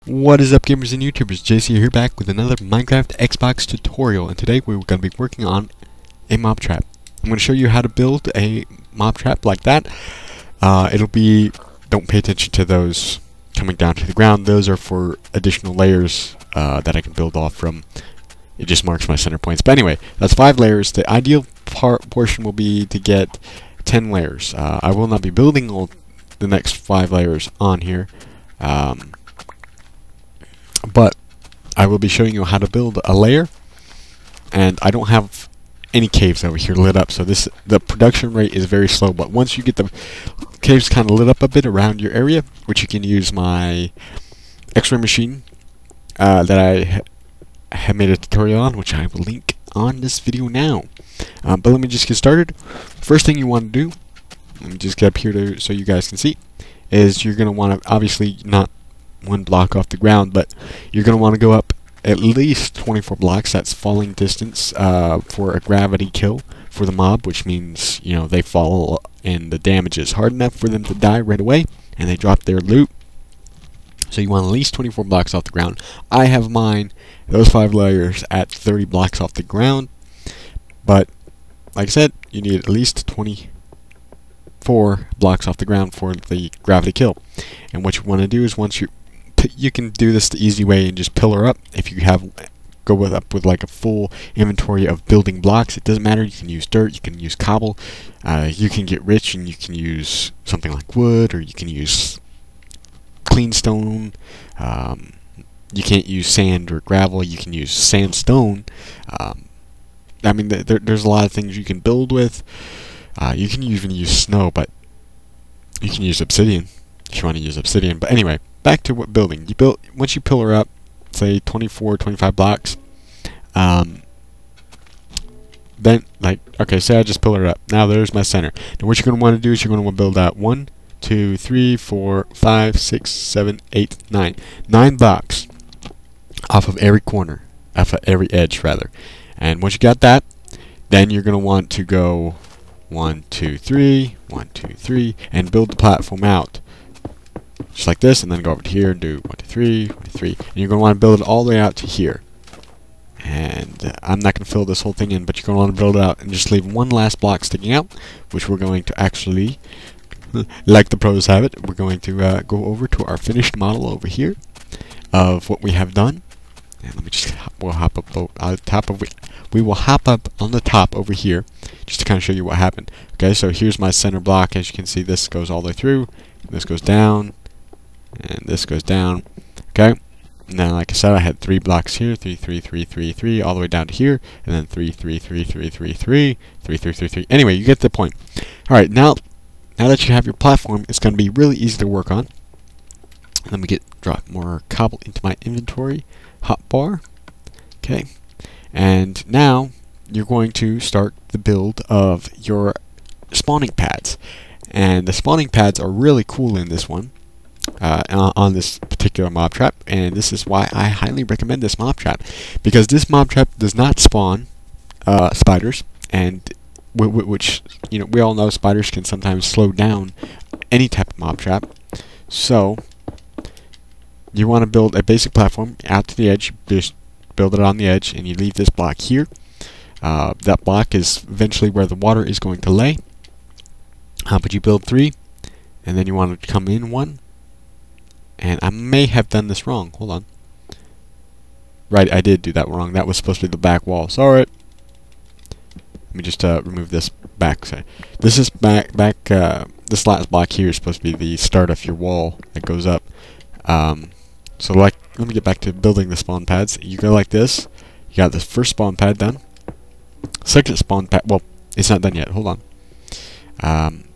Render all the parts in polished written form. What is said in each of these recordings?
What is up, gamers and YouTubers? JC here, back with another Minecraft Xbox tutorial, and today we're going to be working on a mob trap. I'm going to show you how to build a mob trap like that. It'll be, don't pay attention to those coming down to the ground. Those are for additional layers that I can build off from. It just marks my center points. But anyway, that's 5 layers. The ideal portion will be to get 10 layers. I will not be building all the next 5 layers on here. But I will be showing you how to build a layer, and I don't have any caves over here lit up, so the production rate is very slow. But once you get the caves kind of lit up a bit around your area, which you can use my X-ray machine that I have made a tutorial on, which I will link on this video now. But let me just get started. First thing you want to do, let me just get up here so you guys can see, is you're going to want to, obviously not 1 block off the ground, but you're going to want to go up at least 24 blocks. That's falling distance for a gravity kill for the mob, which means, you know, they fall and the damage is hard enough for them to die right away and they drop their loot. So you want at least 24 blocks off the ground. I have mine, those 5 layers, at 30 blocks off the ground, but like I said, you need at least 24 blocks off the ground for the gravity kill. And what you want to do is, once you can do this the easy way and just pillar up. If you go up with like a full inventory of building blocks, it doesn't matter. You can use dirt, you can use cobble, you can get rich and you can use something like wood, or you can use clean stone. You can't use sand or gravel, you can use sandstone. I mean, there's a lot of things you can build with. You can even use snow, but you can use obsidian if you want to use obsidian. But anyway, back to what building. Once you pillar up, say 24, 25 blocks, then, like, okay, say I just pillar up. Now there's my center. Now what you're going to want to do is you're going to want to build out 1, 2, 3, 4, 5, 6, 7, 8, 9. 9 blocks off of every corner, off of every edge, rather. And once you got that, then you're going to want to go 1, 2, 3, 1, 2, 3, and build the platform out. Just like this, and then go over to here and do 1, 2, 3, 1, 2, 3. And you're going to want to build it all the way out to here. And I'm not going to fill this whole thing in, but you're going to want to build it out and just leave 1 last block sticking out, which we're going to actually, like the pros have it, we're going to go over to our finished model over here of what we have done. And let me just, we'll hop up on top of it. We will hop up on the top over here just to kind of show you what happened. Okay, so here's my center block. As you can see, this goes all the way through, this goes down, and this goes down. Okay, now like I said, I had 3 blocks here, 3, 3, 3, 3, 3, all the way down to here, and then 3, 3, 3, 3, 3, 3, 3, 3, 3, 3. Anyway, you get the point. Alright, now that you have your platform, it's going to be really easy to work on. Let me drop more cobble into my inventory hotbar. Okay, and now you're going to start the build of your spawning pads. And the spawning pads are really cool in this one. On this particular mob trap, and this is why I highly recommend this mob trap, because this mob trap does not spawn spiders, and which, you know, we all know spiders can sometimes slow down any type of mob trap. So you want to build a basic platform out to the edge. Just build it on the edge, and you leave this block here. That block is eventually where the water is going to lay, but you build 3, and then you want to come in 1. And I may have done this wrong. Hold on. Right, I did do that wrong. That was supposed to be the back wall. Sorry. Let me just remove this back side. This is this last block here is supposed to be the start of your wall that goes up. So like, let me get back to building the spawn pads. You go like this. You got this first spawn pad done. Second spawn pad. Well, it's not done yet. Hold on.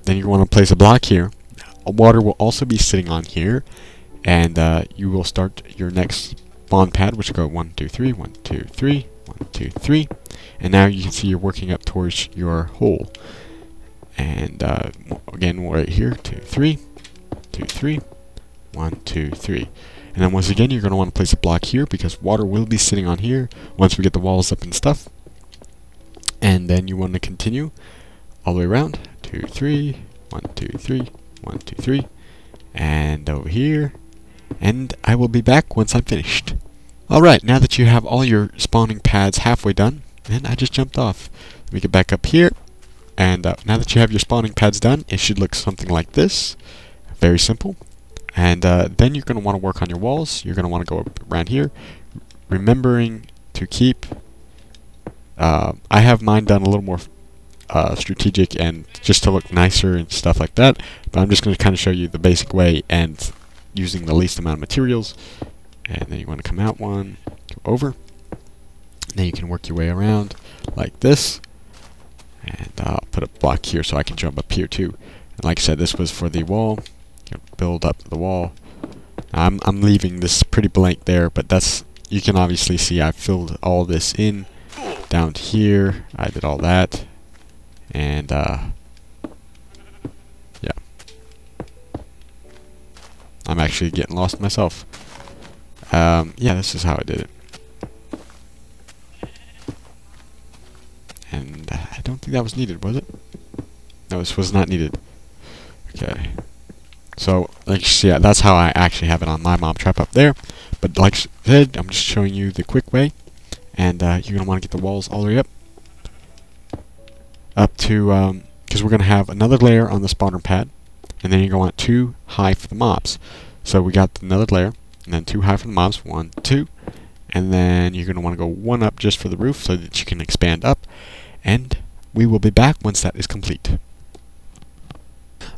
Then you want to place a block here. Water will also be sitting on here. And you will start your next spawn pad, which will go 1, 2, 3, 1, 2, 3, 1, 2, 3. And now you can see you're working up towards your hole. And again, right here, 2, 3, 2, 3, 1, 2, 3. And then once again, you're going to want to place a block here, because water will be sitting on here once we get the walls up and stuff. And then you want to continue all the way around. 2, 3, 1, 2, 3, 1, 2, 3. And over here. and I will be back once I'm finished. Alright, now that you have all your spawning pads halfway done, and I just jumped off. Let me get back up here, and now that you have your spawning pads done, it should look something like this. Very simple. And then you're going to want to work on your walls. You're going to want to go around here, remembering to keep... I have mine done a little more strategic and just to look nicer and stuff like that, but I'm just going to kind of show you the basic way and using the least amount of materials. And then you want to come out one, go over, and then you can work your way around like this, and I'll put a block here so I can jump up here too. And like I said, this was for the wall. Build up the wall. I'm leaving this pretty blank there, but that's, you can obviously see I filled all this in down to here. I did all that, and yeah, I'm actually getting lost myself. Yeah, this is how I did it. And I don't think that was needed, was it? No, this was not needed. Okay. So, like you see, that's how I actually have it on my mob trap up there. But like I said, I'm just showing you the quick way. And you're going to want to get the walls all the way up. Up to, because we're going to have another layer on the spawner pad. And then you're going to want 2 high for the mobs. So we got another layer. And then 2 high for the mobs, 1, 2, and then you're going to want to go 1 up just for the roof so that you can expand up, and we will be back once that is complete.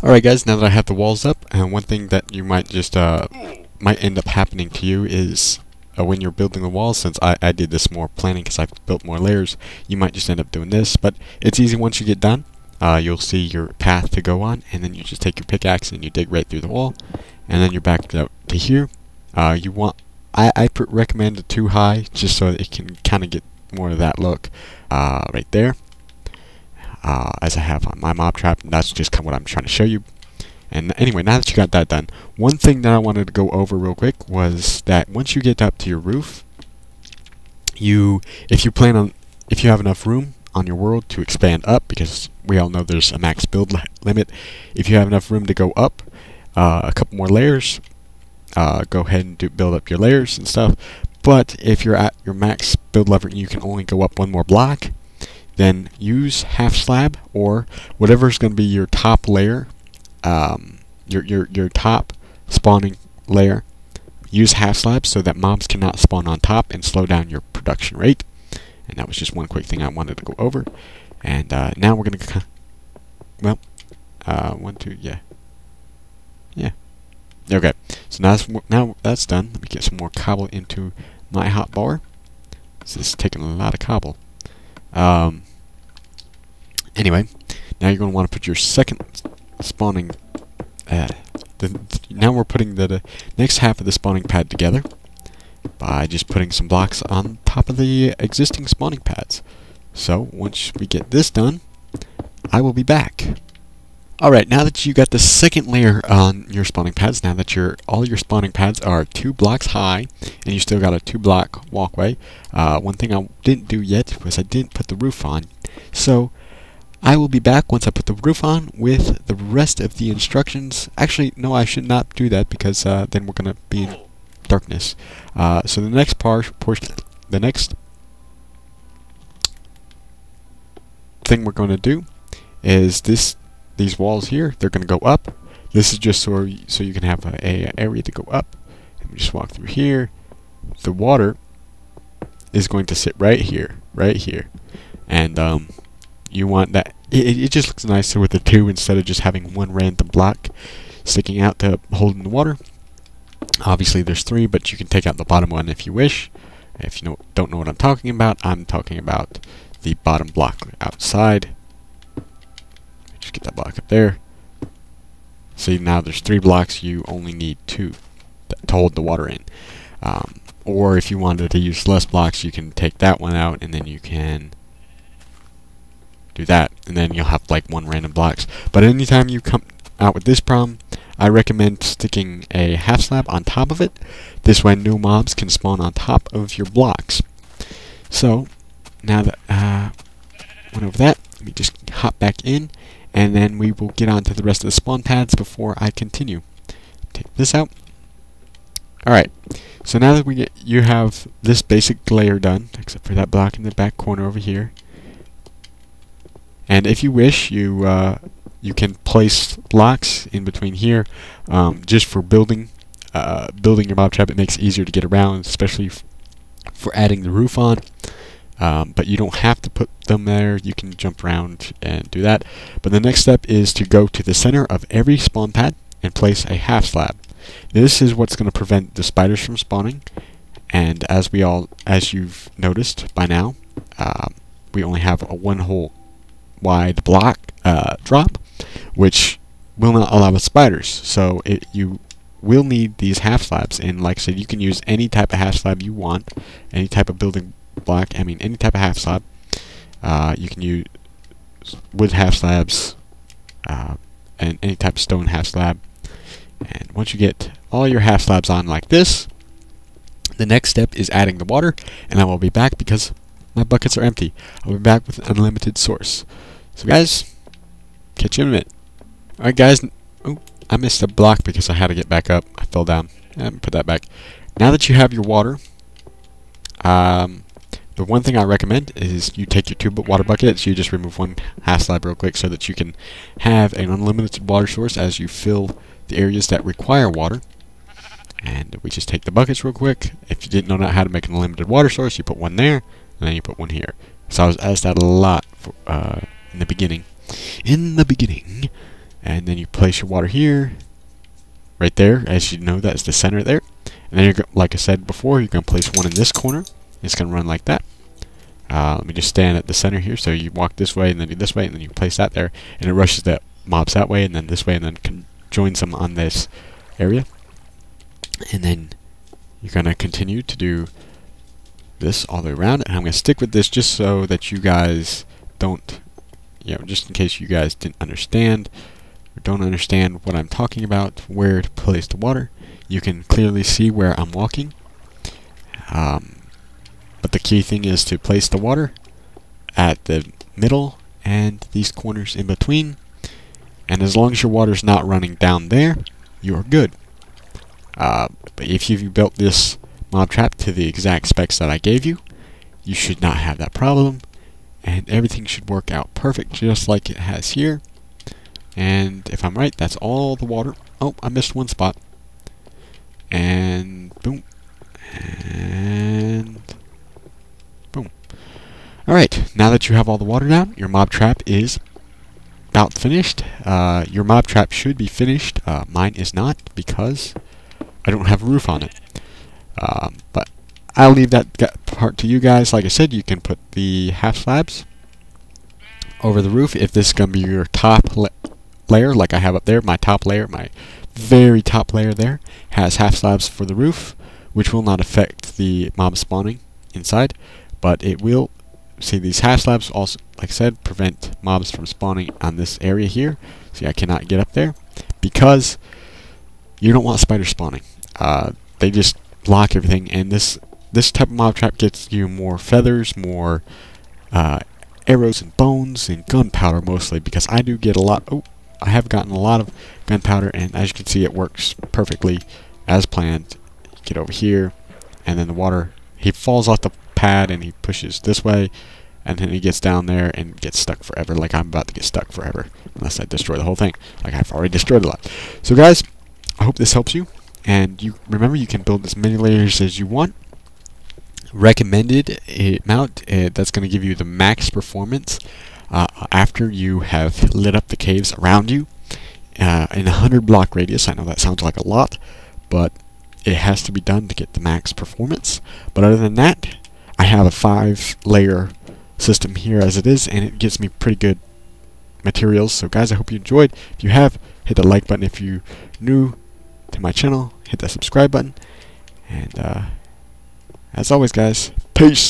Alright guys, now that I have the walls up, and one thing that you might just might end up happening to you is when you're building the walls, since I did this more planning because I've built more layers, you might just end up doing this, but it's easy once you get done. You'll see your path to go on, and then you just take your pickaxe and you dig right through the wall, and then you're back out to here. You want, I recommend a 2 high just so that it can kind of get more of that look right there, as I have on my mob trap, and that's just kind of what I'm trying to show you. And anyway, now that you got that done, one thing that I wanted to go over real quick was that once you get up to your roof, if you have enough room on your world to expand up, because we all know there's a max build limit, if you have enough room to go up a couple more layers, go ahead and build up your layers and stuff. But if you're at your max build level and you can only go up 1 more block, then use half slab or whatever's going to be your top layer, your top spawning layer. Use half slab so that mobs cannot spawn on top and slow down your production rate. And that was just one quick thing I wanted to go over. And now we're going to, well, 1, 2, yeah. Okay, so now that's done. Let me get some more cobble into my hotbar. This is taking a lot of cobble. Anyway, now you're going to want to put your second spawning. Now we're putting the next half of the spawning pad together by just putting some blocks on top of the existing spawning pads. So once we get this done, I will be back. Alright, now that you got the second layer on your spawning pads, now that all your spawning pads are 2 blocks high, and you still got a 2-block walkway, one thing I didn't do yet was I didn't put the roof on. So, I will be back once I put the roof on with the rest of the instructions. Actually, no, I should not do that because then we're going to be in darkness. So the next the next thing we're going to do is these walls here. They're going to go up. This is just so you can have a area to go up. Let me just walk through here. The water is going to sit right here, and you want that. It just looks nicer with the 2 instead of just having 1 random block sticking out to hold in the water. Obviously there's 3, but you can take out the bottom one if you wish. If you don't know what I'm talking about the bottom block outside. Just get that block up there. See, now there's 3 blocks. You only need 2 to hold the water in. Or if you wanted to use less blocks, you can take that one out, and then you can do that, and then you'll have like 1 random blocks. But anytime you come out with this problem, I recommend sticking a half slab on top of it. This way no mobs can spawn on top of your blocks. So now that went over that, let me just hop back in, and then we will get on to the rest of the spawn pads before I continue. Take this out. Alright, so now that you have this basic layer done, except for that block in the back corner over here, and if you wish, you can place blocks in between here, just for building your mob trap. It makes it easier to get around, especially for adding the roof on. But you don't have to put them there. You can jump around and do that. But the next step is to go to the center of every spawn pad and place a half slab. This is what's going to prevent the spiders from spawning. And as you've noticed by now, we only have a 1 hole wide block drop, which will not allow the spiders. So you will need these half slabs. And like I said, you can use any type of half slab you want, any type of building block. I mean, any type of half slab. You can use wood half slabs and any type of stone half slab. And once you get all your half slabs on like this, the next step is adding the water, and I will be back because my buckets are empty. I'll be back with an unlimited source. So guys, catch you in a minute. Alright guys, oh, I missed a block because I had to get back up. I fell down. And put that back. Now that you have your water, the one thing I recommend is you take your 2 water buckets, you just remove 1 half slab real quick so that you can have an unlimited water source as you fill the areas that require water. And we just take the buckets real quick. If you didn't know how to make an unlimited water source, you put 1 there, and then you put 1 here. So I was asked that a lot for, in the beginning. And then you place your water here, right there. As you know, that's the center there. And then you're like I said before, you're going to place 1 in this corner. It's going to run like that. Let me just stand at the center here. So you walk this way, and then do this way, and then you place that there, and it rushes the mobs that way, and then this way, and then joins them on this area. And then you're going to continue to do this all the way around. And I'm going to stick with this just so that you guys don't, just in case you guys didn't understand or don't understand what I'm talking about, where to place the water. You can clearly see where I'm walking. But the key thing is to place the water at the middle and these corners in between. And as long as your water's not running down there, you are good. But if you've built this mob trap to the exact specs that I gave you, you should not have that problem. And everything should work out perfect just like it has here. And if I'm right, that's all the water. Oh, I missed 1 spot. And boom. And boom. Alright, now that you have all the water down, your mob trap is about finished. Your mob trap should be finished. Mine is not because I don't have a roof on it. But I'll leave that part to you guys. Like I said, you can put the half slabs over the roof if this is going to be your top layer, like I have up there. My top layer, my very top layer there, has half slabs for the roof, which will not affect the mob spawning inside, but it will. See, these half slabs also, like I said, prevent mobs from spawning on this area here. See, I cannot get up there because you don't want spiders spawning. They just block everything, and this type of mob trap gets you more feathers, more arrows and bones and gunpowder mostly, because I do get a lot. Oh, I have gotten a lot of gunpowder, and as you can see, it works perfectly as planned. You get over here, and then the water, he falls off the pad and he pushes this way, and then he gets down there and gets stuck forever, like I'm about to get stuck forever unless I destroy the whole thing, like I've already destroyed a lot. So guys, I hope this helps you, and you remember, you can build as many layers as you want. Recommended amount that's going to give you the max performance after you have lit up the caves around you in a 100 block radius. I know that sounds like a lot, but it has to be done to get the max performance. But other than that, I have a 5-layer system here as it is, and it gives me pretty good materials. So guys, I hope you enjoyed. If you have, hit the like button. If you're new to my channel, hit that subscribe button. And as always guys, peace!